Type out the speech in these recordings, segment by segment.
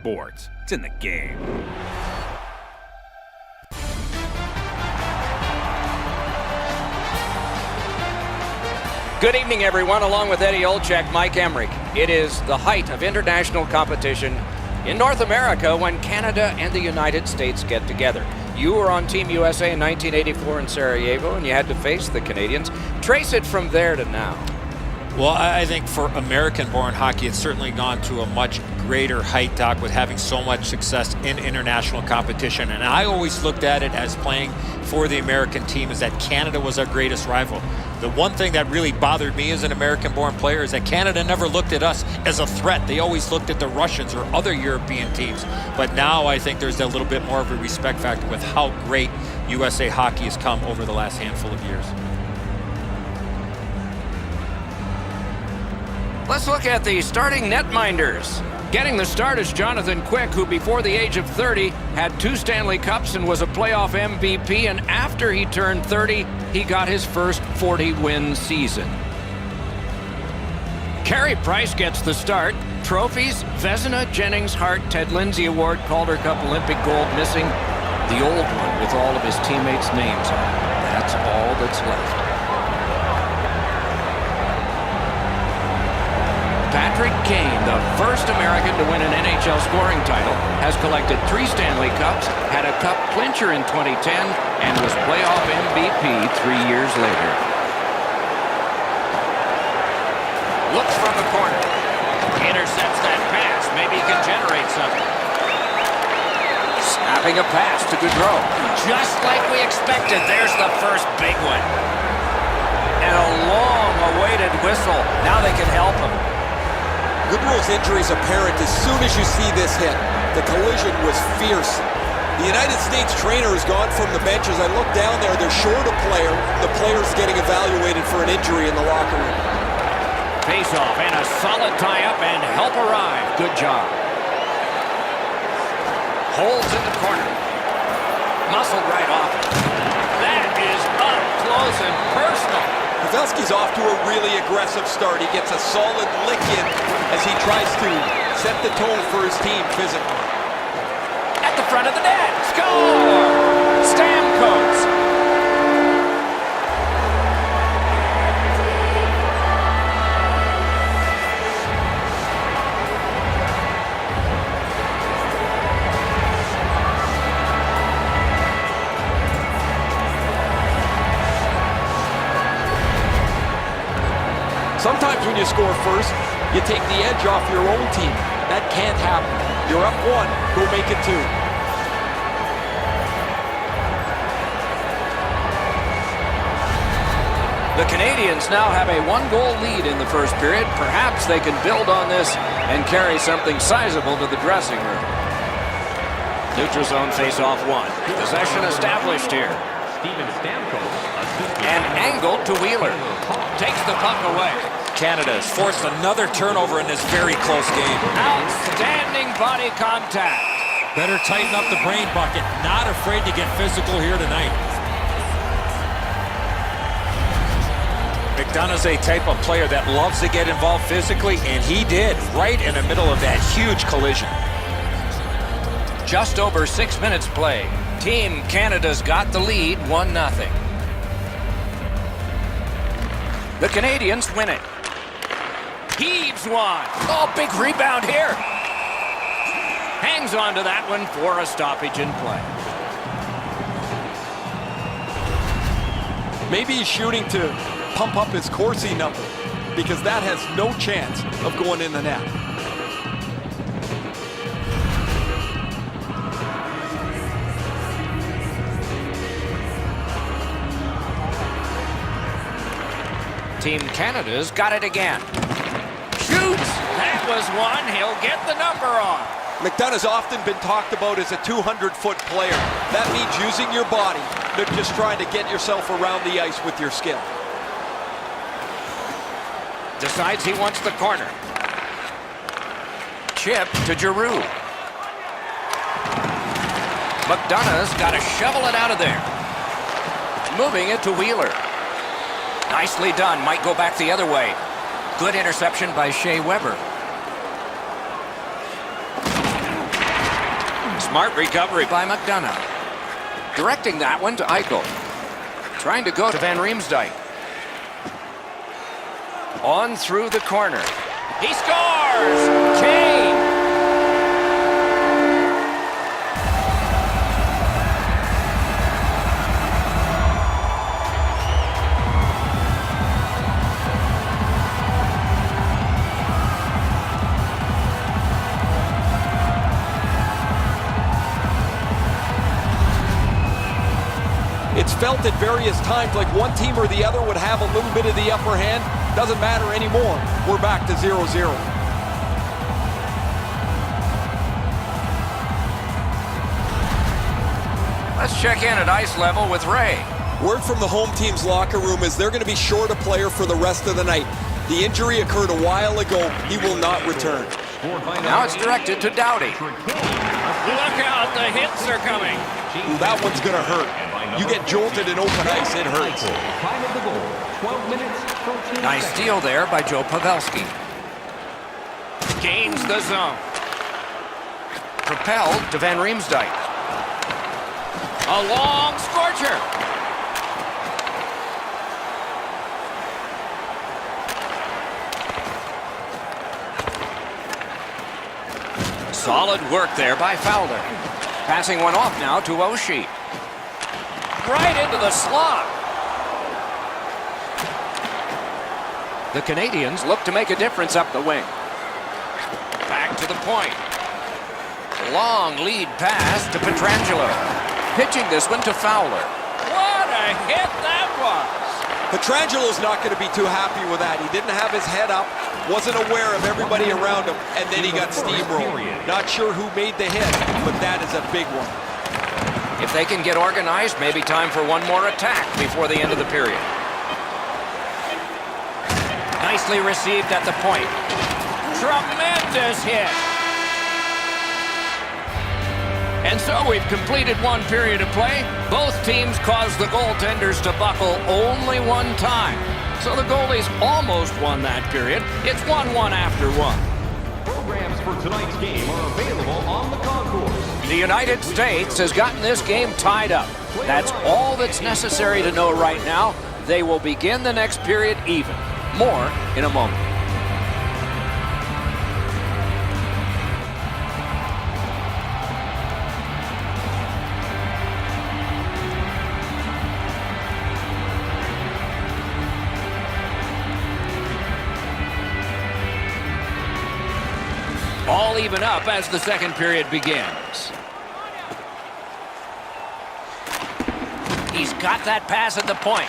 sports. It's in the game. Good evening, everyone. Along with Eddie Olczyk, Mike Emmerich. It is the height of international competition in North America when Canada and the United States get together. You were on Team USA in 1984 in Sarajevo, and you had to face the Canadians. Trace it from there to now. Well, I think for American-born hockey, it's certainly gone to a much greater height, Doc, with having so much success in international competition. And I always looked at it as playing for the American team is that Canada was our greatest rival. The one thing that really bothered me as an American-born player is that Canada never looked at us as a threat. They always looked at the Russians or other European teams. But now I think there's a little bit more of a respect factor with how great USA hockey has come over the last handful of years. Let's look at the starting netminders. Getting the start is Jonathan Quick, who before the age of 30 had 2 Stanley Cups and was a playoff MVP, and after he turned 30, he got his first 40-win season. Carey Price gets the start. Trophies: Vezina, Jennings, Hart, Ted Lindsay Award, Calder Cup, Olympic gold missing. The old one with all of his teammates' names on it. That's all that's left. Patrick Kane, the first American to win an NHL scoring title, has collected 3 Stanley Cups, had a cup clincher in 2010, and was playoff MVP 3 years later. Looks from the corner. Intercepts that pass. Maybe he can generate something. Snapping a pass to Gaudreau. Just like we expected, there's the first big one. And a long-awaited whistle. Now they can help him. Gaudreau's injury is apparent as soon as you see this hit. The collision was fierce. The United States trainer has gone from the bench. As I look down there, they're short a player. The player's getting evaluated for an injury in the locker room. Face-off and a solid tie-up and help arrive. Good job. Holds in the corner. Muscled right off. That is up close and personal. Pavelski's off to a really aggressive start. He gets a solid lick in as he tries to set the tone for his team physically. At the front of the net. Score! Stamkos. Sometimes when you score first, you take the edge off your own team. That can't happen. You're up 1, go make it 2. The Canadians now have a 1-goal lead in the first period. Perhaps they can build on this and carry something sizable to the dressing room. Neutral zone face-off 1. Possession established here. And angled to Wheeler. Takes the puck away. Canada has forced another turnover in this very close game. Outstanding body contact. Better tighten up the brain bucket. Not afraid to get physical here tonight. McDonough's a type of player that loves to get involved physically, and he did right in the middle of that huge collision. Just over 6 minutes played. Team Canada's got the lead, 1-0. The Canadians win it. Heaves one. Oh, big rebound here. Hangs on to that one for a stoppage in play. Maybe he's shooting to pump up his Corsi number because that has no chance of going in the net. Team Canada's got it again. Shoots! That was one. He'll get the number on. McDonough's often been talked about as a 200-foot player. That means using your body, not just trying to get yourself around the ice with your skill. Decides he wants the corner. Chip to Giroux. McDonough's got to shovel it out of there. Moving it to Wheeler. Nicely done. Might go back the other way. Good interception by Shea Weber. Smart recovery by McDonough. Directing that one to Eichel. Trying to go to Van Riemsdyk. On through the corner. He scores! Kane! It's felt at various times like one team or the other would have a little bit of the upper hand. Doesn't matter anymore. We're back to 0-0. Let's check in at ice level with Ray. Word from the home team's locker room is they're going to be short a player for the rest of the night. The injury occurred a while ago. He will not return. Now it's directed to Doughty. Look out, the hits are coming. Ooh, that one's going to hurt. You get jolted in open ice, it hurts. Nice steal there by Joe Pavelski. Gains the zone. Propelled to Van Riemsdyk. A long scorcher. Solid work there by Fowler. Passing one off now to Oshie. Right into the slot. The Canadians look to make a difference up the wing. Back to the point. Long lead pass to Pietrangelo. Pitching this one to Fowler. What a hit that was! Pietrangelo's not going to be too happy with that. He didn't have his head up, wasn't aware of everybody around him, and then he got steamrolled. Not sure who made the hit, but that is a big one. If they can get organized, maybe time for one more attack before the end of the period. Nicely received at the point. Tremendous hit. And so we've completed one period of play. Both teams caused the goaltenders to buckle only one time. So the goalies almost won that period. It's 1-1 after one. Programs for tonight's game are available on the concourse. The United States has gotten this game tied up. That's all that's necessary to know right now. They will begin the next period even. More in a moment. All even up as the second period begins. He's got that pass at the point.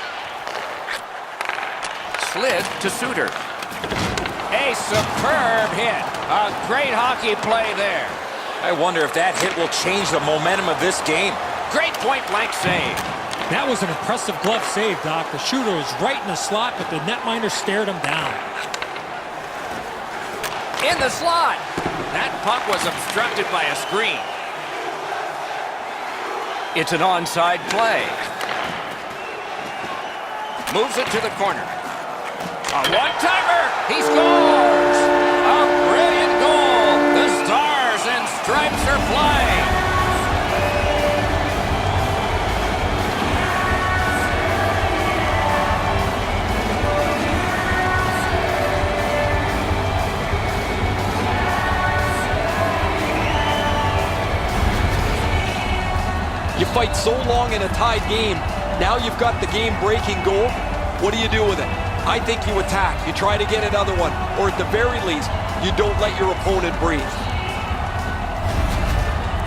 Slid to Suter. A superb hit. A great hockey play there. I wonder if that hit will change the momentum of this game. Great point-blank save. That was an impressive glove save, Doc. The shooter was right in the slot, but the netminder stared him down. In the slot. That puck was obstructed by a screen. It's an onside play. Moves it to the corner. A one-timer. He scores. A brilliant goal. The Stars and Stripes are flying. You fight so long in a tied game. Now you've got the game-breaking goal. What do you do with it? I think you attack. You try to get another one. Or at the very least, you don't let your opponent breathe.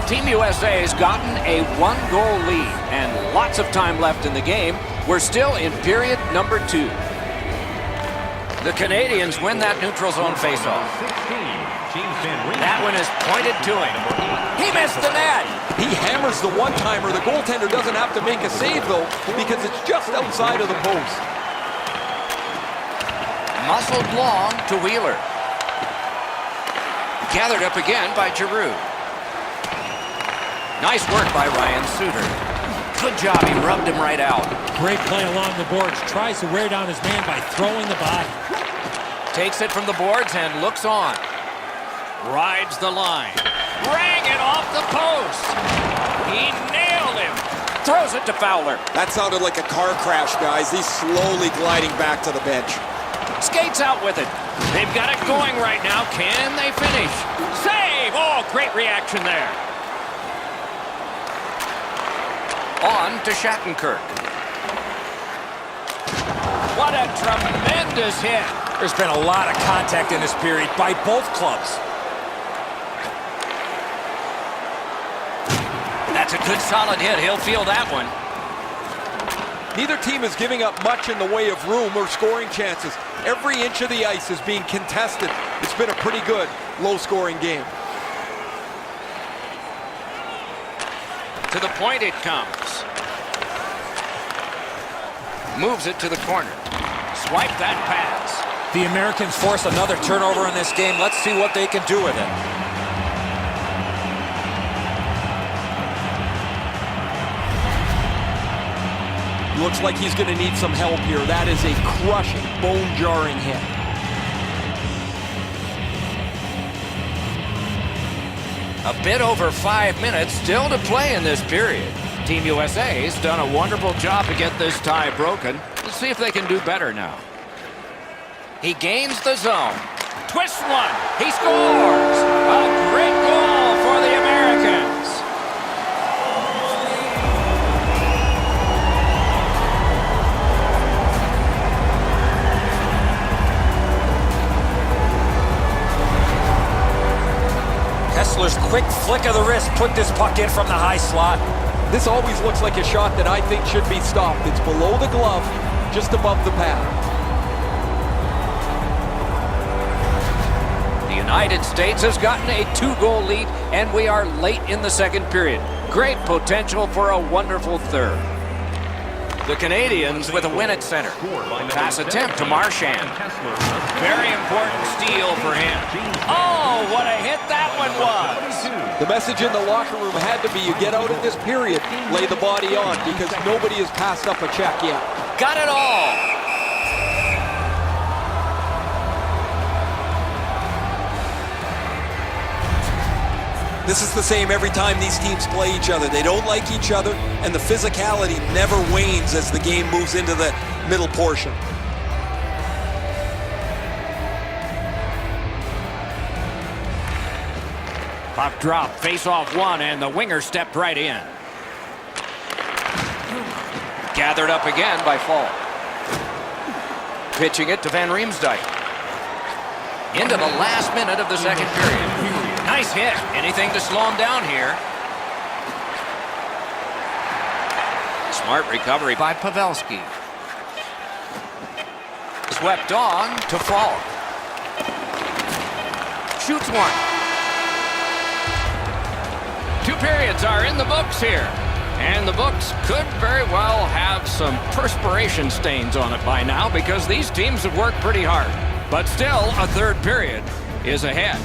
Team USA has gotten a one-goal lead and lots of time left in the game. We're still in period number 2. The Canadians win that neutral zone faceoff. That one is pointed to him. He missed the net. He hammers the one-timer. The goaltender doesn't have to make a save, though, because it's just outside of the post. Muscled long to Wheeler. Gathered up again by Giroux. Nice work by Ryan Suter. Good job, he rubbed him right out. Great play along the boards. Tries to wear down his man by throwing the body. Takes it from the boards and looks on. Rides the line. Rang it off the post. He nailed him. Throws it to Fowler. That sounded like a car crash, guys. He's slowly gliding back to the bench. Skates out with it. They've got it going right now. Can they finish? Save! Oh, great reaction there. On to Shattenkirk. What a tremendous hit. There's been a lot of contact in this period by both clubs. That's a good solid hit. He'll feel that one. Neither team is giving up much in the way of room or scoring chances. Every inch of the ice is being contested. It's been a pretty good, low-scoring game. To the point it comes. Moves it to the corner. Swipe that pass. The Americans force another turnover in this game. Let's see what they can do with it. Looks like he's going to need some help here. That is a crushing, bone-jarring hit. A bit over 5 minutes still to play in this period. Team USA's done a wonderful job to get this tie broken. Let's see if they can do better now. He gains the zone. Twists one. He scores. A great goal for the Americans. Kessler's quick flick of the wrist put this puck in from the high slot. This always looks like a shot that I think should be stopped. It's below the glove, just above the pad. The United States has gotten a 2-goal lead, and we are late in the second period. Great potential for a wonderful third. The Canadians with a win at center. Pass attempt to Marchand. Very important steal for him. Oh, what a hit that one was. The message in the locker room had to be, you get out of this period, lay the body on, because nobody has passed up a check yet. Got it all. This is the same every time these teams play each other. They don't like each other, and the physicality never wanes as the game moves into the middle portion. Puck drop, face-off one, and the winger stepped right in. Gathered up again by Fall. Pitching it to Van Riemsdyk. Into the last minute of the second period. Nice hit. Anything to slow him down here. Smart recovery by Pavelski. Swept on to Fall. Shoots one. 2 periods are in the books here. And the books could very well have some perspiration stains on it by now because these teams have worked pretty hard. But still, a third period is ahead.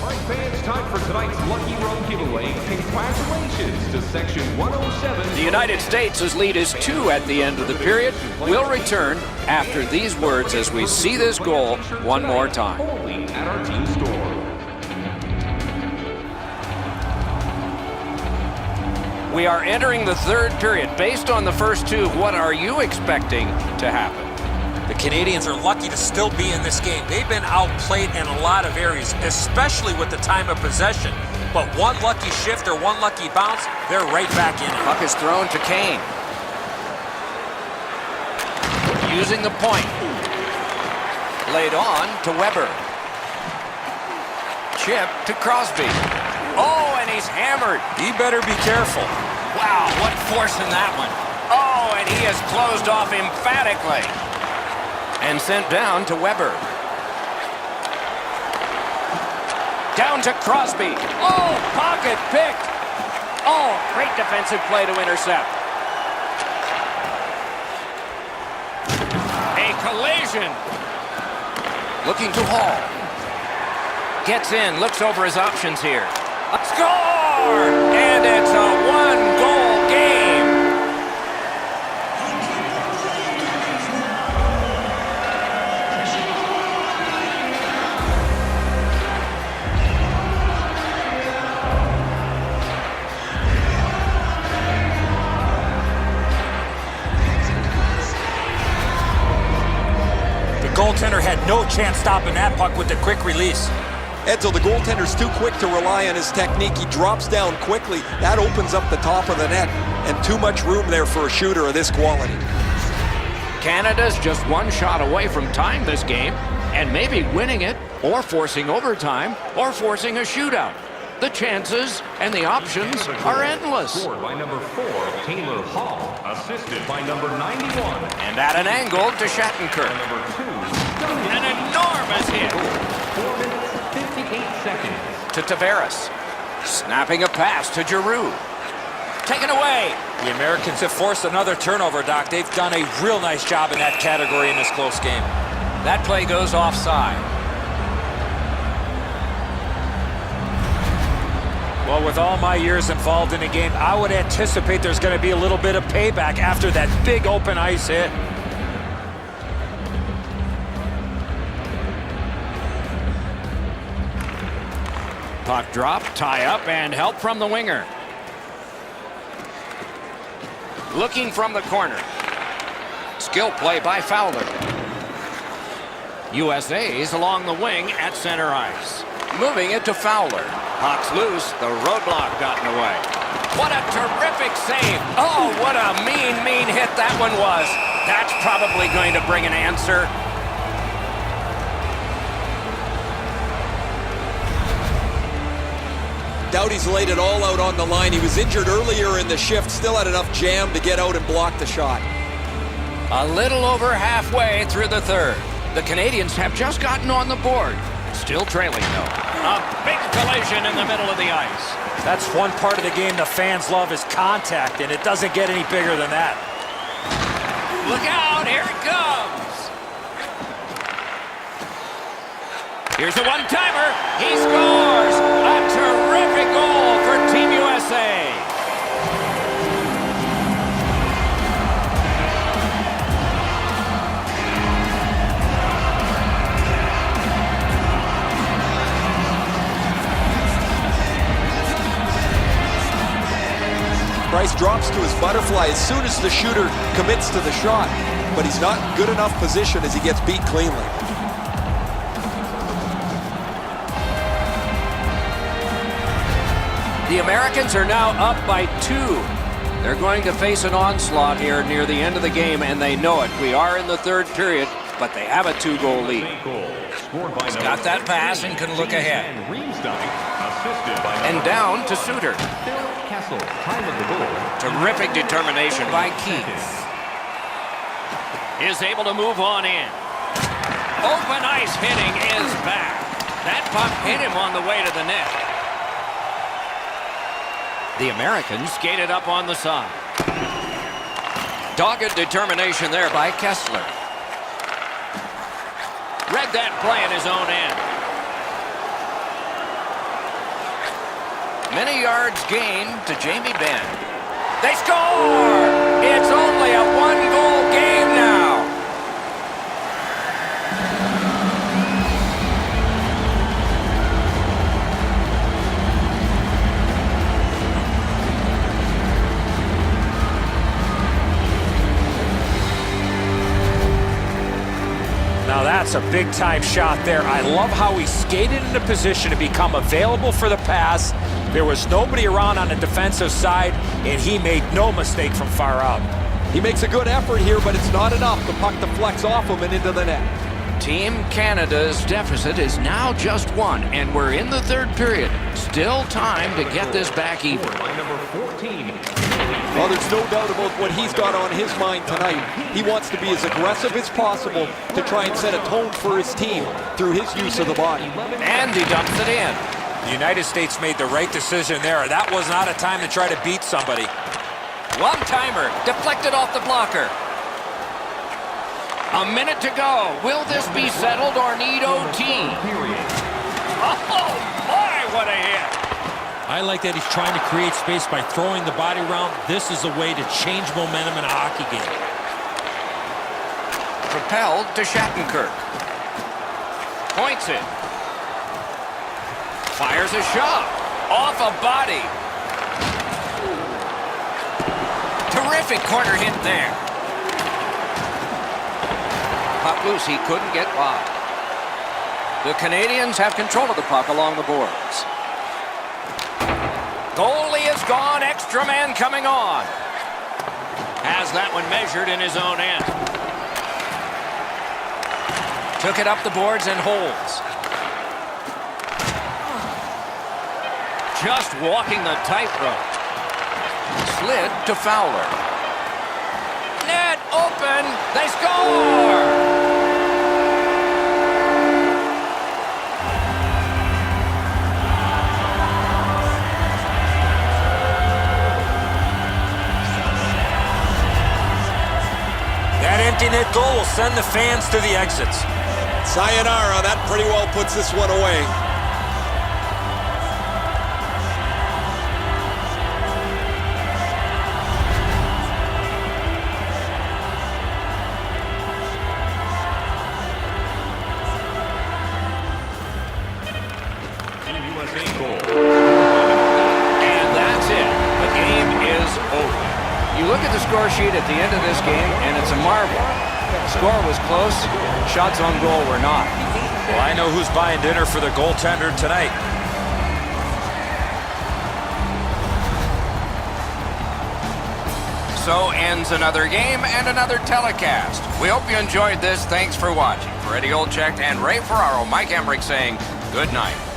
All right, fans, time for tonight's Lucky Run giveaway. Congratulations to Section 107. The United States' lead is 2 at the end of the period. We'll return after these words as we see this goal one more time. Only at our team store. We are entering the third period. Based on the first 2, what are you expecting to happen? The Canadians are lucky to still be in this game. They've been outplayed in a lot of areas, especially with the time of possession. But one lucky shift or one lucky bounce, they're right back in it. Puck is thrown to Kane. Using the point. Laid on to Weber. Chip to Crosby. Oh, and he's hammered. He better be careful. Wow, what force in that one. Oh, and he is closed off emphatically. And sent down to Weber. Down to Crosby. Oh, pocket picked. Oh, great defensive play to intercept. A collision. Looking to Hall. Gets in, looks over his options here. A score! And it's a 1-goal game. goaltender had no chance stopping that puck with the quick release. Edzo, the goaltender's too quick to rely on his technique. He drops down quickly. That opens up the top of the net, and too much room there for a shooter of this quality. Canada's just one shot away from tying this game and maybe winning it, or forcing overtime, or forcing a shootout. The chances and the options are endless. Scored by number 4, Taylor Hall. Assisted by number 91. And at an angle to Shattenkirk. Number 2, An enormous hit 4 minutes, 58 seconds. to Tavares. Snapping a pass to Giroux. Taken away. The Americans have forced another turnover, Doc. They've done a real nice job in that category in this close game. That play goes offside. Well, with all my years involved in the game, I would anticipate there's going to be a little bit of payback after that big open ice hit. Puck drop, tie up, and help from the winger. Looking from the corner. Skill play by Fowler. USA's along the wing at center ice. Moving it to Fowler. Puck's loose. The roadblock gotten away. What a terrific save. Oh, what a mean hit that one was. That's probably going to bring an answer. Doughty's laid it all out on the line. He was injured earlier in the shift, still had enough jam to get out and block the shot. A little over halfway through the third. The Canadians have just gotten on the board. Still trailing, though. A big collision in the middle of the ice. That's one part of the game the fans love is contact, and it doesn't get any bigger than that. Look out, here it comes. Here's a one-timer. He scores. A terrific goal for Team USA. Price drops to his butterfly as soon as the shooter commits to the shot, but he's not in good enough position as he gets beat cleanly. The Americans are now up by 2. They're going to face an onslaught here near the end of the game, and they know it. We are in the third period, but they have a 2-goal lead. He's got that pass and can look ahead. And down to Suter. Time of the goal. Terrific determination by Keith. Is able to move on in. Open ice hitting is back. That puck hit him on the way to the net. The Americans skated up on the side. Dogged determination there by Kessler. Read that play in his own end. Many yards gained to Jamie Benn. They score! It's only a 1-goal game now. Now that's a big-time shot there. I love how he skated into position to become available for the pass. There was nobody around on the defensive side, and he made no mistake from far out. He makes a good effort here, but it's not enough. The puck deflects off him and into the net. Team Canada's deficit is now just 1, and we're in the third period. Still time to get this back even. By number 14. Well, there's no doubt about what he's got on his mind tonight. He wants to be as aggressive as possible to try and set a tone for his team through his use of the body. And he dumps it in. The United States made the right decision there. That was not a time to try to beat somebody. One-timer, deflected off the blocker. A minute to go. Will this be settled or need OT? Oh, my, what a hit. I like that he's trying to create space by throwing the body around. This is a way to change momentum in a hockey game. Propelled to Shattenkirk. Points it. Fires a shot. Off a body. Terrific corner hit there. puck loose. He couldn't get by. The Canadians have control of the puck along the boards. Goalie is gone. Extra man coming on. Has that one measured in his own end. Took it up the boards and holds. Just walking the tightrope. Slid to Fowler. Net open. They score! That empty net goal will send the fans to the exits. Sayonara, that pretty well puts this one away. Team USA goal. And that's it. The game is over. You look at the score sheet at the end of this game, and it's a marvel. Score was close. Shots on goal were not. Well, I know who's buying dinner for the goaltender tonight. So ends another game and another telecast. We hope you enjoyed this. Thanks for watching. For Eddie Olczyk and Ray Ferraro, Mike Emmerich saying good night.